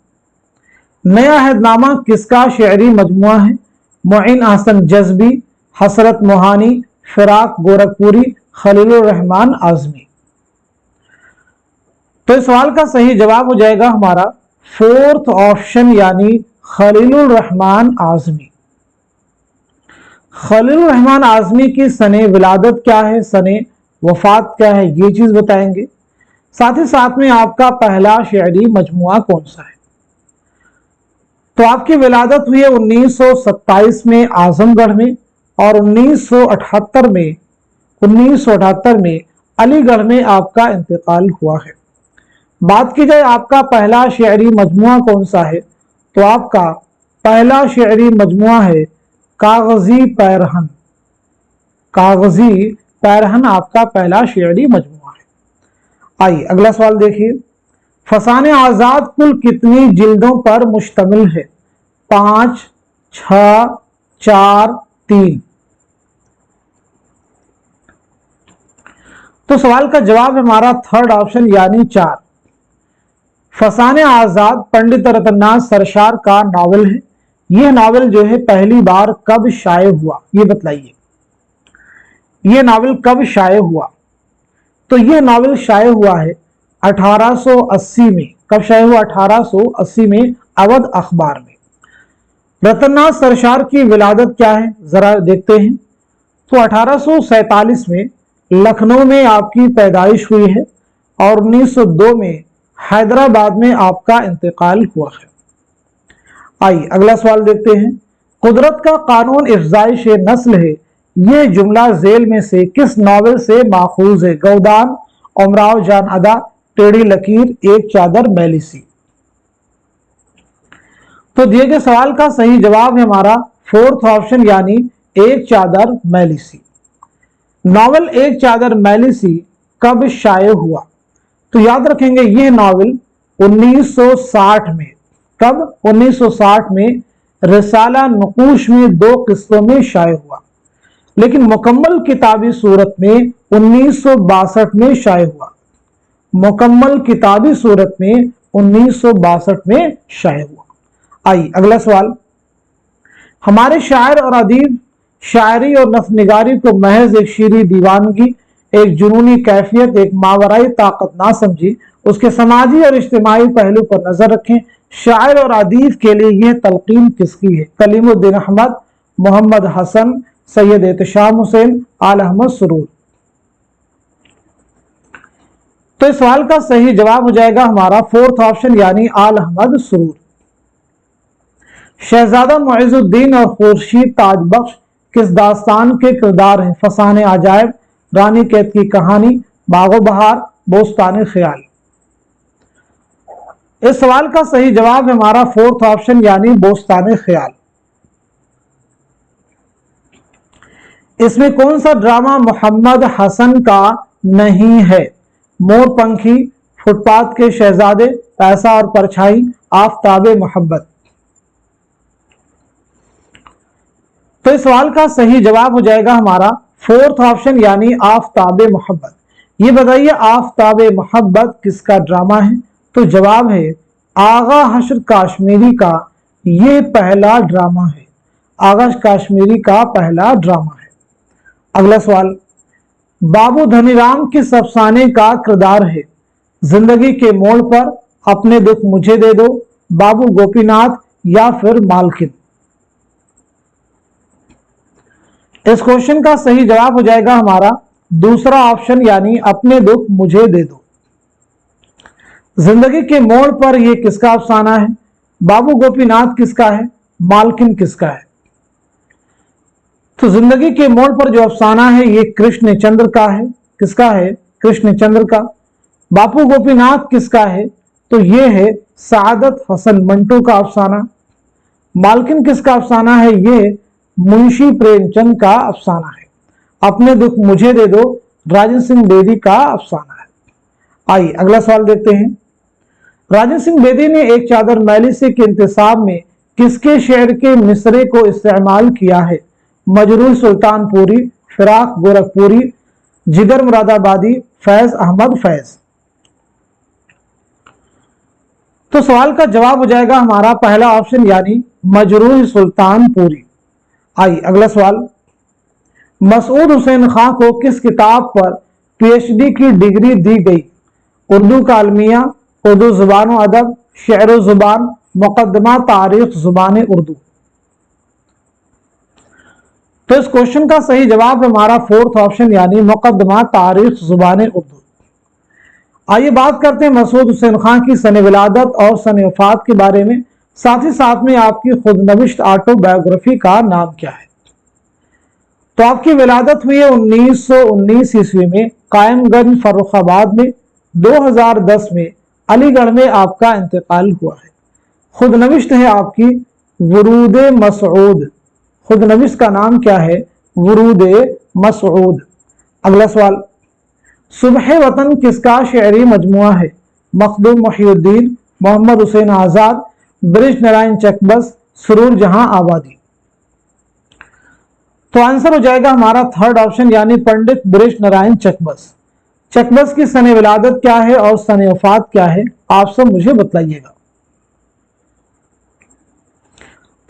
नया अहदनामा किसका शेरी मजमुआ है? मोइन अहसन जज्बी, हसरत मोहानी, फिराक गोरखपुरी, खलीलुर रहमान आजमी। तो इस सवाल का सही जवाब हो जाएगा हमारा फोर्थ ऑप्शन यानी खलीलुर रहमान आजमी। खलीलुर रहमान आजमी की सने विलादत क्या है, सने वफात क्या है, ये चीज बताएंगे। साथ ही साथ में आपका पहला शेरी मजमुआ कौन सा है? तो आपकी विलादत हुई है 1927 में आजमगढ़ में और 1978 में अलीगढ़ में आपका इंतकाल हुआ है। बात की जाए आपका पहला शेरी मजमुआ कौन सा है, तो आपका पहला शेरी मजमुआ है कागजी पैरहन। कागजी पैरहन आपका पहला शेरी मजमुआ है। आइए अगला सवाल देखिए, फसाने आजाद कुल कितनी जिल्दों पर मुश्तमिल है? 5, 6, 4, 3। तो सवाल का जवाब हमारा थर्ड ऑप्शन यानी 4। फसाने आजाद पंडित रतननाथ सरशार का नावल है। यह नावल जो है पहली बार कब शाये हुआ, ये बतलाइए। यह नावल कब शाये हुआ? तो यह नावल शाये हुआ है 1880 में। कब शाये हुआ? 1880 में अवध अखबार में। रतननाथ सरशार की विलादत क्या है जरा देखते हैं। तो 1847 में लखनऊ में आपकी पैदाइश हुई है और 1902 में हैदराबाद में आपका इंतकाल हुआ है। आइए अगला सवाल देखते हैं, कुदरत का कानून इफ़्ज़ाइश नस्ल है, ये जुमला झेल में से किस नॉवेल से माखूज है? गौदान, उमराव जान अदा, टेढ़ी लकीर, एक चादर मैली सी। तो दिए गए सवाल का सही जवाब है हमारा फोर्थ ऑप्शन यानी एक चादर मैली सी। नॉवल एक चादर मैली सी कब शाये हुआ? तो याद रखेंगे यह नॉवल 1960 में। कब? 1960 में रिसाला नुकूश में 2 किस्तों में शाये हुआ, लेकिन मुकम्मल किताबी सूरत में 1962 में शाये हुआ। मुकम्मल किताबी सूरत में 1962 में शाये हुआ। आइए अगला सवाल, हमारे शायर और अदीब शायरी और नफनिगारी को महज एक शीरी दीवानगी, एक जुनूनी कैफियत, एक मावराई ताकत ना समझी, उसके समाजी और इज्तिमाई पहलू पर नजर रखें। शायर और अदीब के लिए यह तलकीन किसकी है? कलीमुद्दीन अहमद, मोहम्मद हसन, सैयद एहतशाम हुसैन, आल अहमद सुरूर। तो इस सवाल का सही जवाब हो जाएगा हमारा फोर्थ ऑप्शन यानी आल अहमद सुरूर। शहजादा मुइजुद्दीन और खुर्शीद ताजबख्श किस दास्तान के किरदार हैं? फसाने अजायब, रानी कैद की कहानी, बागो बहार, बोस्तान ख्याल। इस सवाल का सही जवाब है हमारा फोर्थ ऑप्शन यानी बोस्तान ख्याल। इसमें कौन सा ड्रामा मोहम्मद हसन का नहीं है? मोरपंखी, फुटपाथ के शहजादे, पैसा और परछाई, आफताबे मोहब्बत। तो इस सवाल का सही जवाब हो जाएगा हमारा फोर्थ ऑप्शन यानी आफताबे मोहब्बत। ये बताइए आफताबे मोहब्बत किसका ड्रामा है? तो जवाब है आगा हश्र काश्मीरी का ये पहला ड्रामा है। आगा काश्मीरी का पहला ड्रामा है। अगला सवाल, बाबू धनीराम किस अफसाने का किरदार है? जिंदगी के मोड़ पर, अपने दुख मुझे दे दो, बाबू गोपीनाथ या फिर मालकिन। इस क्वेश्चन का सही जवाब हो जाएगा हमारा दूसरा ऑप्शन यानी अपने दुख मुझे दे दो। जिंदगी के मोड़ पर यह किसका अफसाना है? बाबू गोपीनाथ किसका है? मालकिन किसका है? तो जिंदगी के मोड़ पर जो अफसाना है ये कृष्ण चंद्र का है। किसका है? कृष्ण चंद्र का। बापू गोपीनाथ किसका है? तो ये है सादत हसन मंटू का अफसाना। मालकिन किसका अफसाना है? ये मुंशी प्रेमचंद का अफसाना है। अपने दुख मुझे दे दो राजन सिंह बेदी का अफसाना है। आइए अगला सवाल देखते हैं। राजन सिंह बेदी ने एक चादर मैली से के इंतसाब में किसके शेर के मिसरे को इस्तेमाल किया है? मजरूह सुल्तानपुरी, फिराक गोरखपुरी, जिगर मुरादाबादी, फैज अहमद फैज। तो सवाल का जवाब हो जाएगा हमारा पहला ऑप्शन यानी मजरूह सुल्तानपुरी। आइए अगला सवाल, मसूद हुसैन खां को किस किताब पर पीएचडी की डिग्री दी गई? उर्दू का अलमिया, उर्दू जुबान व अदब, शेर जुबान, मुकदमा तारीख जुबान उर्दू। तो इस क्वेश्चन का सही जवाब हमारा फोर्थ ऑप्शन यानी मुकदमा तारीख जुबान उर्दू। आइए बात करते हैं मसूद हुसैन खां की सन विलादत और सन वफात के बारे में। साथ ही साथ में आपकी खुदनविश्त ऑटोबायोग्राफी का नाम क्या है? तो आपकी विलादत हुई है 1919 ईस्वी में कायमगंज फर्रुखाबाद में। 2010 में अलीगढ़ में आपका इंतकाल हुआ है। खुदनविश्त है आपकी वरूद मसऊद। खुदनविश्त का नाम क्या है? वरूद मसऊद। अगला सवाल, सुबह वतन किसका शेरी मजमुआ है? मखदूम मुहिउद्दीन, मोहम्मद हुसैन आजाद, ब्रिज नारायण चकबस, सुरूर जहां आबादी। तो आंसर हो जाएगा हमारा थर्ड ऑप्शन यानी पंडित ब्रिज नारायण चकबस। चकबस की सन विलादत क्या है और सन वफात क्या है? आप सब मुझे बतलाइएगा।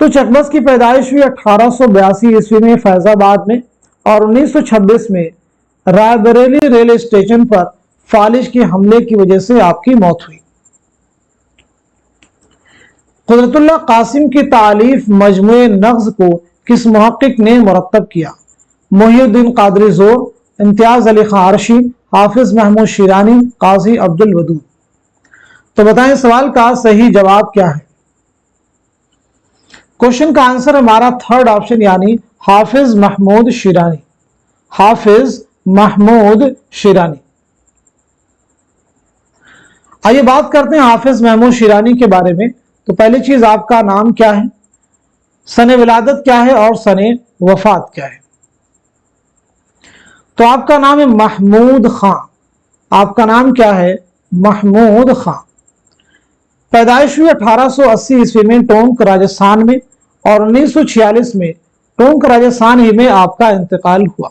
तो चकबस की पैदाइश हुई 1882 ईस्वी में फैजाबाद में और 1926 में रायबरेली रेलवे स्टेशन पर फालिज के हमले की वजह से आपकी मौत हुई। कुदरतुल्लाह कासिम की तालीफ मजमुए नग़्ज़ को किस मुहक्किक ने मुरत्तब किया? मुहिउद्दीन कादरी ज़ोर, इम्तियाज अली खां अरशी, हाफिज महमूद शिरानी, काजी अब्दुल वदूद। तो बताएं सवाल का सही जवाब क्या है? क्वेश्चन का आंसर हमारा थर्ड ऑप्शन यानी हाफिज महमूद शिरानी। हाफिज महमूद शिरानी। आइए बात करते हैं हाफिज महमूद शिरानी के बारे में। तो पहली चीज आपका नाम क्या है, सने विलादत क्या है और सने वफात क्या है? तो आपका नाम है महमूद खां। आपका नाम क्या है? महमूद खां। पैदाइश हुई 1880 ईस्वी में टोंक राजस्थान में और 1946 में टोंक राजस्थान ही में आपका इंतकाल हुआ।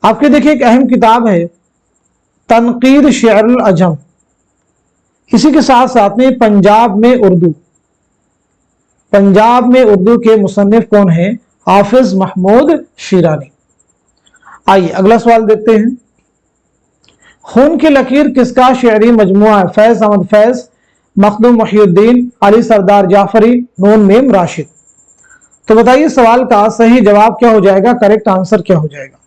आपके देखिए एक अहम किताब है तनकीद शेरुल अजम। इसी के साथ साथ में पंजाब में उर्दू। पंजाब में उर्दू के मुसन्निफ कौन है? हाफिज महमूद शिरानी। आइए अगला सवाल देखते हैं। खून की लकीर किसका शेरी मजमुआ है? फैज अहमद फैज, मखदूम मुहियुद्दीन, अली सरदार जाफरी, नून मीम राशिद। तो बताइए सवाल का सही जवाब क्या हो जाएगा, करेक्ट आंसर क्या हो जाएगा।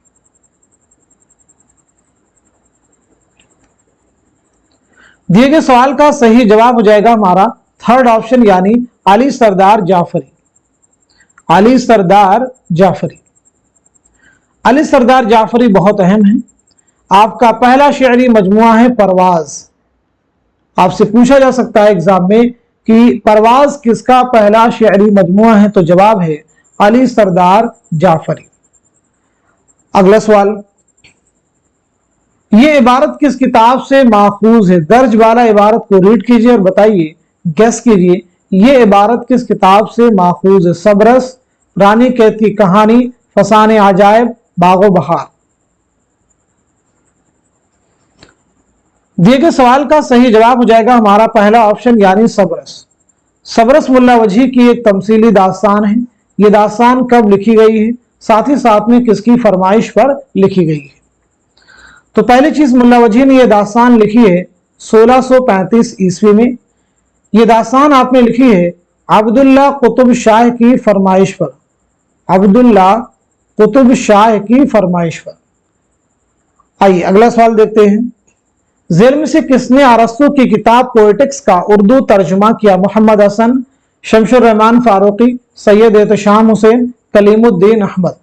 दिए गए सवाल का सही जवाब हो जाएगा हमारा थर्ड ऑप्शन यानी अली सरदार जाफरी। अली सरदार जाफरी, अली सरदार जाफरी बहुत अहम है। आपका पहला शेरी मजमुआ है परवाज। आपसे पूछा जा सकता है एग्जाम में कि परवाज किसका पहला शेरी मजमुआ है, तो जवाब है अली सरदार जाफरी। अगला सवाल, ये इबारत किस किताब से माखूज है। दर्ज वाला इबारत को रीड कीजिए और बताइए, गेस कीजिए ये इबारत किस किताब से माखूज है। सबरस, रानी कैद की कहानी, फसाने आजायब, बागो बहार। दिए गए सवाल का सही जवाब हो जाएगा हमारा पहला ऑप्शन यानी सबरस। सबरस मुल्ला वजही की एक तमसीली दास्तान है। ये दास्तान कब लिखी गई है, साथ ही साथ में किसकी फरमाइश पर लिखी गई है। तो पहली चीज, मुल्ला वजही ने यह दास्तान लिखी है 1635 ईस्वी में। यह दास्तान आपने लिखी है अब्दुल्ला कुतुब शाह की फरमाइश पर। अब्दुल्ला कुतुब शाह की फरमाइश पर। आइए अगला सवाल देखते हैं। जेल में से किसने अरस्तु की किताब पोएटिक्स का उर्दू तर्जुमा किया। मोहम्मद हसन, शमशुर रहमान फारूकी, सैयद एहतशाम हुसैन, कलीमुद्दीन अहमद।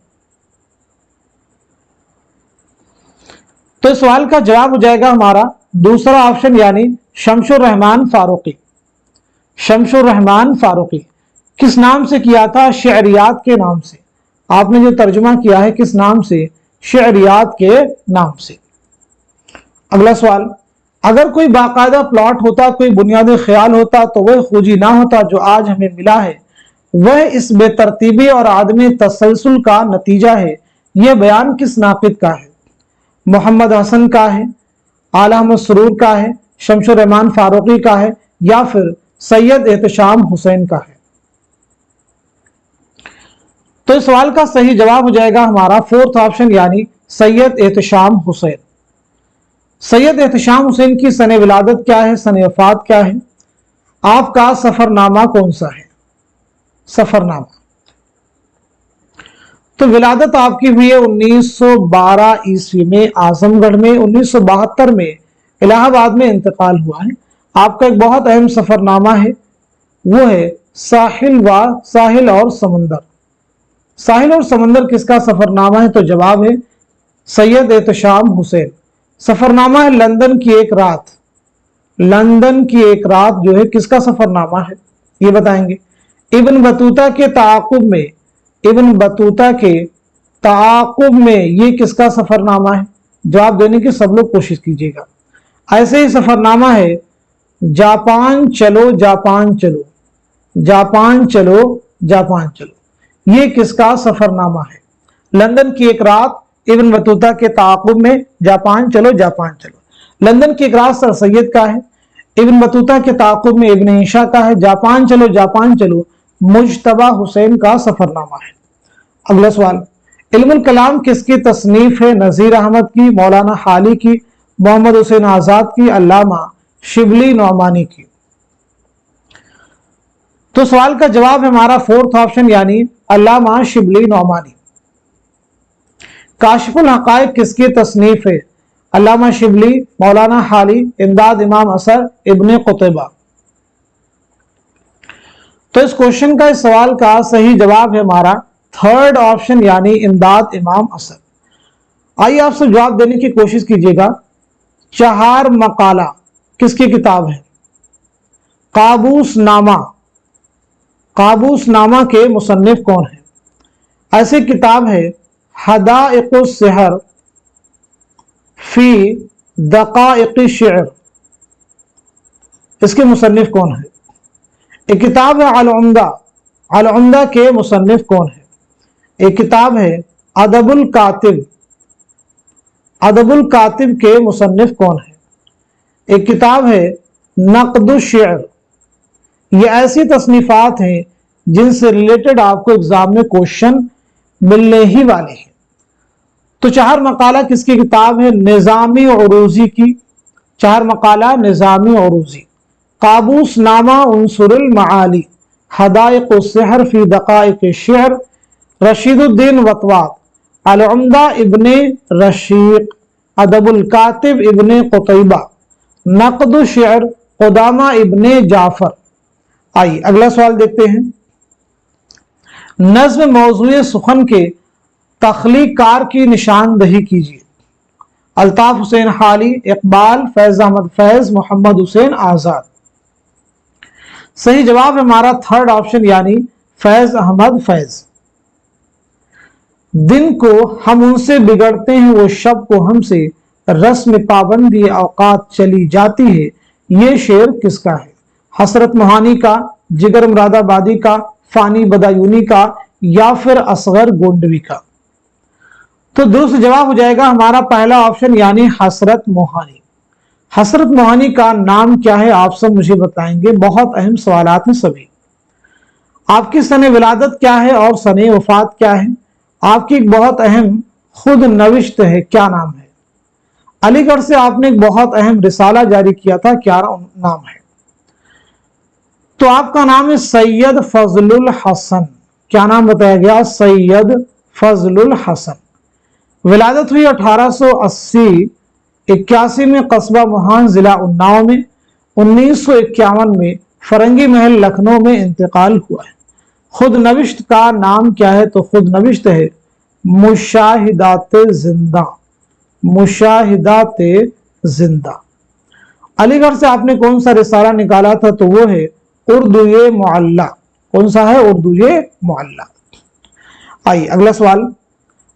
तो इस सवाल का जवाब हो जाएगा हमारा दूसरा ऑप्शन यानी शमशुर रहमान फारूकी। शमशुर रहमान फारूकी किस नाम से किया था, शेरियात के नाम से। आपने जो तर्जुमा किया है किस नाम से, शेरियात के नाम से। अगला सवाल, अगर कोई बाकायदा प्लॉट होता, कोई बुनियादी ख्याल होता, तो वह खोजी ना होता जो आज हमें मिला है। वह इस बेतरतीबी और आदमी तसलसल का नतीजा है। यह बयान किस नाकिद का है। मोहम्मद हसन का है, आला मसरूर का है, शमशुर रहमान फारूकी का है, या फिर सैयद एहतशाम हुसैन का है। तो इस सवाल का सही जवाब हो जाएगा हमारा फोर्थ ऑप्शन यानी सैयद एहतशाम हुसैन। सैयद एहतशाम हुसैन की सने विलादत क्या है, सने वफात क्या है। आपका सफरनामा कौन सा है, सफरनामा। तो विलादत आपकी हुई है 1912 ईस्वी में आजमगढ़ में। 1972 में इलाहाबाद में इंतकाल हुआ है। आपका एक बहुत अहम सफरनामा है, वो है साहिल और समंदर। साहिल और समंदर किसका सफरनामा है, तो जवाब है सैयद एहतशाम हुसैन। सफरनामा है लंदन की एक रात। लंदन की एक रात जो है किसका सफरनामा है, ये बताएंगे। इब्न बतूता के ताकुब में, इब्न बतूता के ताकुब में ये किसका सफरनामा है। जवाब देने की सब लोग कोशिश कीजिएगा। ऐसे ही सफरनामा है जापान चलो जापान चलो, जापान चलो जापान चलो। ये किसका सफरनामा है। लंदन की एक रात, इब्न बतूता के ताकुब में, जापान चलो जापान चलो। लंदन की एक रात सर सैयद का है, इब्न बतूता के ताकुब में इब्न ईशा का है, जापान चलो मुजतबा हुसैन का सफरनामा है। अगला सवाल, इल्मुल कलाम किसकी तसनीफ है। नजीर अहमद की, मौलाना हाली की, मोहम्मद हुसैन आजाद की, अल्लामा शिबली नौमानी की। तो सवाल का जवाब है हमारा फोर्थ ऑप्शन यानी अल्लामा शिबली नौमानी। काशिफुल हकायक किसकी तसनीफ है। अल्लामा शिबली, मौलाना हाली, इमदाद इमाम असर, इब्ने कुतैबा। तो इस क्वेश्चन का, इस सवाल का सही जवाब है हमारा थर्ड ऑप्शन यानी इमदाद इमाम असर। आइए आप सब जवाब देने की कोशिश कीजिएगा। चार मकाला किसकी किताब है। काबूस नामा, काबूस नामा के मुसन्निफ कौन है। ऐसी किताब है हदाइक़ुस सिहर फी दक़ाइक़ शि'r, इसके मुसन्निफ कौन है। एक किताब है अल उम्दा, अल उम्दा के मुसन्निफ कौन है। एक किताब है अदबुल कातिब, अदबुल कातिब के मुसन्निफ कौन है। एक किताब है नक़दुश शि'r। ये ऐसी तसनीफात हैं जिनसे रिलेटेड आपको एग्जाम में क्वेश्चन मिलने ही वाले हैं। तो चार मकाला किसकी किताब है। निज़ामी उरूज़ी की। चार मकाला निज़ामी उरूज़ी। काबूस नामा उनसुरुल माली, हदाइक़ उस्सहर फी दक़ाइक़ शि'r, रशीदुद्दीन वतवात, अल-उम्दा इब्ने रशीक, अदबुल कातिब इब्ने क़ुतैबा, नक़्द शि'r क़ुदामा इब्ने जाफ़र। आइए अगला सवाल देखते हैं। नज़्म मौज़ूए सुखन के तख्लीक़कार की निशानदही कीजिए। अल्ताफ़ हुसैन हाली, इकबाल, फैज़ अहमद फैज़, मोहम्मद हुसैन आज़ाद। सही जवाब है हमारा थर्ड ऑप्शन यानी फैज़ अहमद फैज़। दिन को हम उनसे बिगड़ते हैं वो शब को हमसे, रस्म पाबंदी औकात चली जाती है, ये शेर किसका है? हसरत मोहानी का, जिगर मुरादाबादी का, फानी बदायूनी का या फिर असगर गोंडवी का? तो दुरुस्त जवाब हो जाएगा हमारा पहला ऑप्शन यानी हसरत मोहानी। हसरत मोहानी का नाम क्या है आप सब मुझे बताएंगे, बहुत अहम सवालात हैं सभी। आपकी सने विलादत क्या है और सने वफात क्या है? आपकी एक बहुत अहम खुद नविश्त है, क्या नाम है? अलीगढ़ से आपने एक बहुत अहम रिसाला जारी किया था, क्या नाम है? तो आपका नाम है सैयद फजलुल हसन। क्या नाम बताया गया? सैयद फजलुल हसन। विलादत हुई 1880-81 में कस्बा मोहान जिला उन्नाव में। 1951 में फरंगी महल लखनऊ में इंतकाल हुआ है। खुद नविश्त का नाम क्या है? तो खुद नविश्त है मुशाहिदात जिंदा, मुशाहिदात जिंदा। अलीगढ़ से आपने कौन सा रिसाला निकाला था? तो वो है उर्दू मुअल्ला। कौन सा है? उर्दू मुअल्ला। आइए अगला सवाल।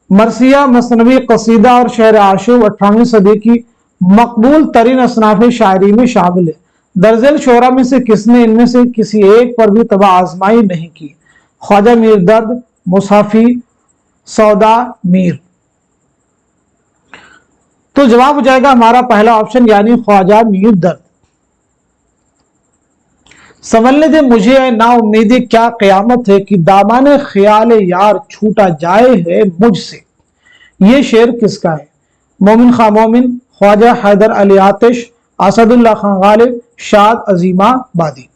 मरसिया, मसनवी, कसीदा और शेर आशूब 18वीं सदी की मकबूल तरीन असनाफ शायरी में शामिल है। दरअसल शोरा में से किसने इनमें से किसी एक पर भी तबा आजमाई नहीं की? ख्वाजा मीर दर्द, मुसाफी, सौदा मीर। तो जवाब हो जाएगा हमारा पहला ऑप्शन यानी ख्वाजा मीर दर्द। संभलने दे मुझे ना उम्मीदी क्या क़यामत है कि दामाने ख्याल यार छूटा जाए है मुझसे, ये शेर किसका है? मोमिन खां मोमिन, ख्वाजा हैदर अली आतिश, असदुल्ला खां गालिब, शाद अजीमाबादी।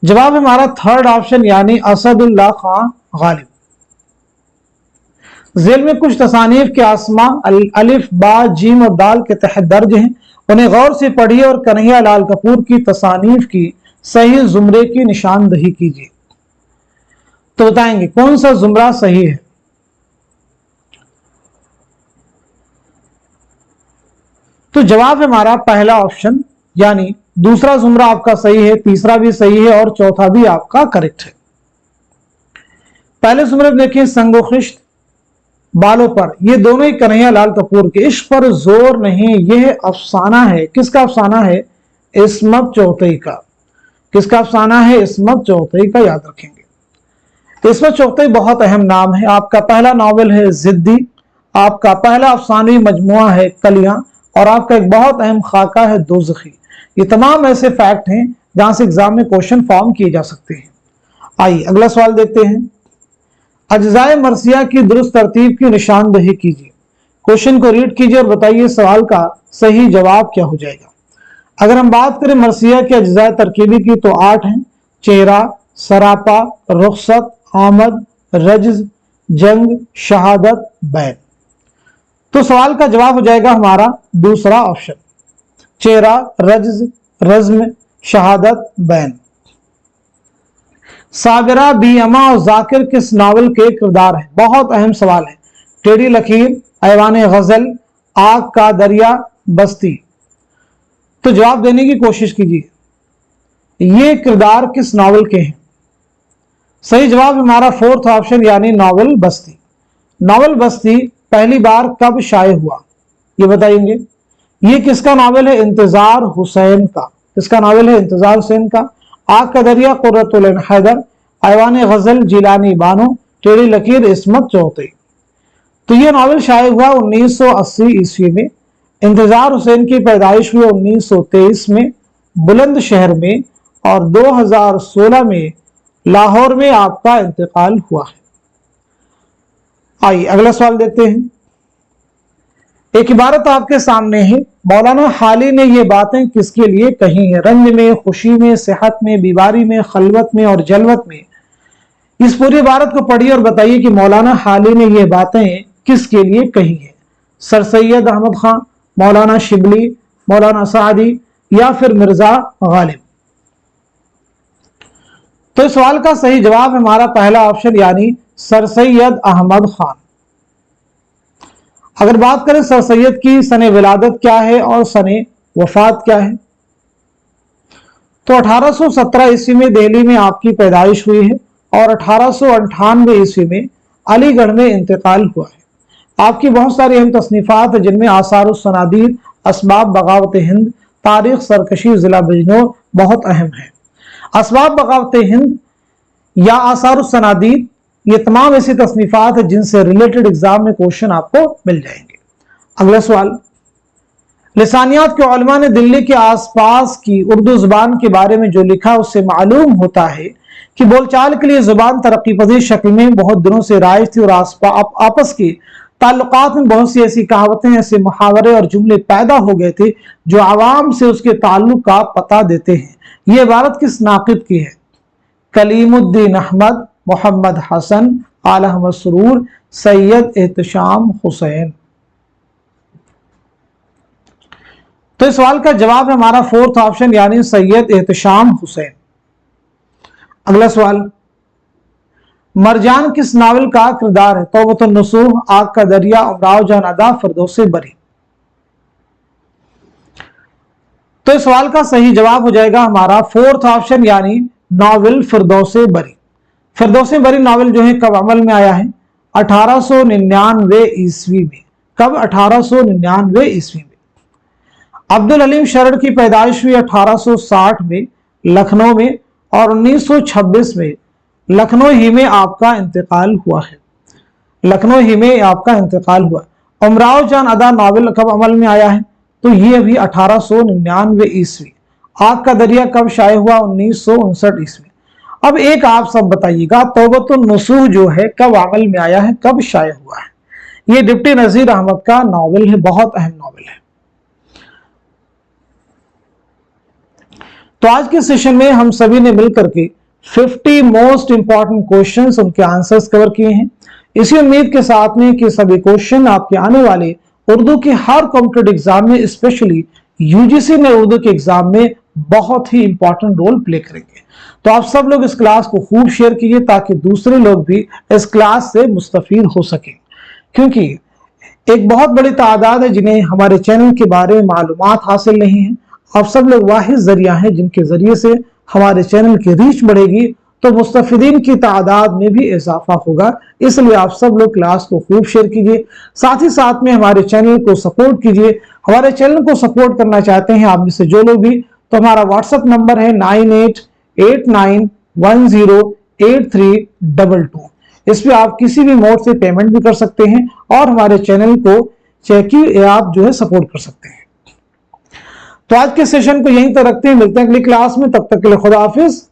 जवाब हमारा थर्ड ऑप्शन यानी असदुल्ला खां गालिब। जेल में कुछ तसानीफ के आसमा अलिफ बा जीम और दाल के तहत दर्ज हैं, उन्हें गौर से पढ़िए और कन्हैया लाल कपूर की तसानीफ की सही जुमरे की निशानदही कीजिए। तो बताएंगे कौन सा जुमरा सही है? तो जवाब है हमारा पहला ऑप्शन यानी दूसरा जुमरा आपका सही है, तीसरा भी सही है और चौथा भी आपका करेक्ट है। पहले जुमरे में देखिए संगोखिश्त, बालों पर, ये दोनों ही कन्हैया लाल कपूर के। इश्क पर जोर नहीं, यह अफसाना है। किसका अफसाना है? इस्मत चौथई का। किसका अफसाना है? इस्मत चौथई का, याद रखेंगे। इस्मत चौथई बहुत अहम नाम है। आपका पहला नॉवेल है जिद्दी, आपका पहला अफसानवी मजमुआ है कलियां, और आपका एक बहुत अहम खाका है दोज़खी। ये तमाम ऐसे फैक्ट हैं जहां से एग्जाम में क्वेश्चन फॉर्म किए जा सकते हैं। आइए अगला सवाल देखते हैं। अज्जाए मरसिया की दुरुस्त तरतीब की निशानदही कीजिए। क्वेश्चन को रीड कीजिए और बताइए सवाल का सही जवाब क्या हो जाएगा। अगर हम बात करें मरसिया के अज्जाए तरकीबी की तो 8 हैं। चेहरा, सरापा, रुखसत, आमद, रज्ज, जंग, शहादत, बैन। तो सवाल का जवाब हो जाएगा हमारा दूसरा ऑप्शन, चेहरा, रज्ज, रज्म, शहादत, बैन। साबिरा, बीअमा और जाकिर किस नावल के किरदार हैं? बहुत अहम सवाल है। टेढ़ी लकीर, ऐवान गजल, आग का दरिया, बस्ती। तो जवाब देने की कोशिश कीजिए, ये किरदार किस नावल के हैं? सही जवाब हमारा फोर्थ ऑप्शन यानी नावल बस्ती। नावल बस्ती पहली बार कब शाये हुआ ये बताएंगे। ये किसका नावल है? इंतजार हुसैन का। किसका नावल है? इंतजार हुसैन का। आग का दरिया कुर्रतुल ऐन हैदर, ऐवान गजल जिलानी बानो, टेढ़ी लकीर इस्मत चौथई। तो ये नावल शाये हुआ 1980 ईस्वी में। इंतजार हुसैन की पैदाइश हुई 1923 में बुलंदशहर में, और 2016 में लाहौर में आपका इंतकाल हुआ है। आइए अगला सवाल देखते हैं। एक इबारत आपके सामने है, मौलाना हाली ने ये बातें किसके लिए कही हैं? रंज में, खुशी में, सेहत में, बीमारी में, खलवत में और जलवत में। इस पूरी इबारत को पढ़िए और बताइए कि मौलाना हाली ने ये बातें किसके लिए कही है? सर सैयद अहमद खान, मौलाना शिबली, मौलाना सादी या फिर मिर्जा गालिब। तो इस सवाल का सही जवाब है हमारा पहला ऑप्शन यानी सर सैयद अहमद खान। अगर बात करें सर सैयद की सने विलादत क्या है और सने वफात क्या है, तो 1817 ईस्वी में दिल्ली में आपकी पैदाइश हुई है और 1898 ईस्वी में अलीगढ़ में इंतकाल हुआ है। आपकी बहुत सारी अहम तसनीफात जिनमें आसारुस सनादीद, असबाब बगावत हिंद, तारीख सरकशी जिला बिजनौर बहुत अहम है। असबाब बगावत हिंद या आसारुस सनादीद ये तमाम ऐसी तसनीफात है जिनसे रिलेटेड एग्जाम में क्वेश्चन आपको मिल जाएंगे। अगला सवाल, लिसानियात के उलमा ने दिल्ली के आसपास की उर्दू जुबान के बारे में जो लिखा उससे मालूम होता है कि बोलचाल के लिए जुबान तरक्की पजीर शक्ल में बहुत दिनों से राइज थी और आपस के ताल्लुकात में बहुत सी ऐसी कहावतें, ऐसे मुहावरे और जुमले पैदा हो गए थे जो आवाम से उसके ताल्लुक का पता देते हैं। ये इबारत किस नाकिद की है? कलीमुद्दीन अहमद, मोहम्मद हसन, आला मसरूर, सैयद एहतशाम हुसैन। तो इस सवाल का जवाब है हमारा फोर्थ ऑप्शन यानी सैयद एहतशाम हुसैन। अगला सवाल, मरजान किस नावल का किरदार है? तौबतुन नसूह, आग का दरिया, उमराव जान अदा, फिरदौसे बरी। तो इस सवाल का सही जवाब हो जाएगा हमारा फोर्थ ऑप्शन यानी नावल फिरदौसे बरी। फिरदौसे बरी नावल जो है कब अमल में आया है? 1899 ईस्वी में। कब? 1899 ईस्वी में। अब्दुल हलीम शरड़ की पैदाइश हुई 1860 में लखनऊ में और 1926 में लखनऊ ही में आपका इंतकाल हुआ है। लखनऊ ही में आपका इंतकाल हुआ। उमराव जान अदा नावल कब अमल में आया है? तो ये भी 1899 ईस्वी। आग का दरिया कब शाये हुआ? 1959 ईस्वी। अब एक आप सब बताइएगा, तौबतुन नसूह जो है कब अमल में आया है, कब शाये हुआ है? ये डिप्टी नजीर अहमद का नावल है, बहुत अहम नावल है। तो आज के सेशन में हम सभी ने मिलकर के 50 मोस्ट इंपॉर्टेंट क्वेश्चंस, उनके आंसर्स कवर किए हैं। इसी उम्मीद के साथ में कि सभी क्वेश्चन आपके आने वाले उर्दू के हर कॉम्पिटिटिव एग्जाम में, स्पेशली यूजीसी में उर्दू के एग्जाम में बहुत ही इंपॉर्टेंट रोल प्ले करेंगे। तो आप सब लोग इस क्लास को खूब शेयर कीजिए ताकि दूसरे लोग भी इस क्लास से मुस्तफीद हो सकें, क्योंकि एक बहुत बड़ी तादाद है जिन्हें हमारे चैनल के बारे में मालूमात हासिल नहीं है। आप सब लोग वाहिद जरिया हैं जिनके जरिए से हमारे चैनल की रीच बढ़ेगी, तो मुस्तफिदीन की तादाद में भी इजाफा होगा। इसलिए आप सब लोग क्लास को खूब शेयर कीजिए, साथ ही साथ में हमारे चैनल को सपोर्ट कीजिए। हमारे चैनल को सपोर्ट करना चाहते हैं आप में से जो लोग भी, तो हमारा व्हाट्सएप नंबर है 9889108322। इस पे आप किसी भी मोड से पेमेंट भी कर सकते हैं और हमारे चैनल को चेक आप जो है सपोर्ट कर सकते हैं। तो आज के सेशन को यहीं तक रखते हैं, मिलते हैं अगली क्लास में। तब तक के लिए खुदा हाफिज,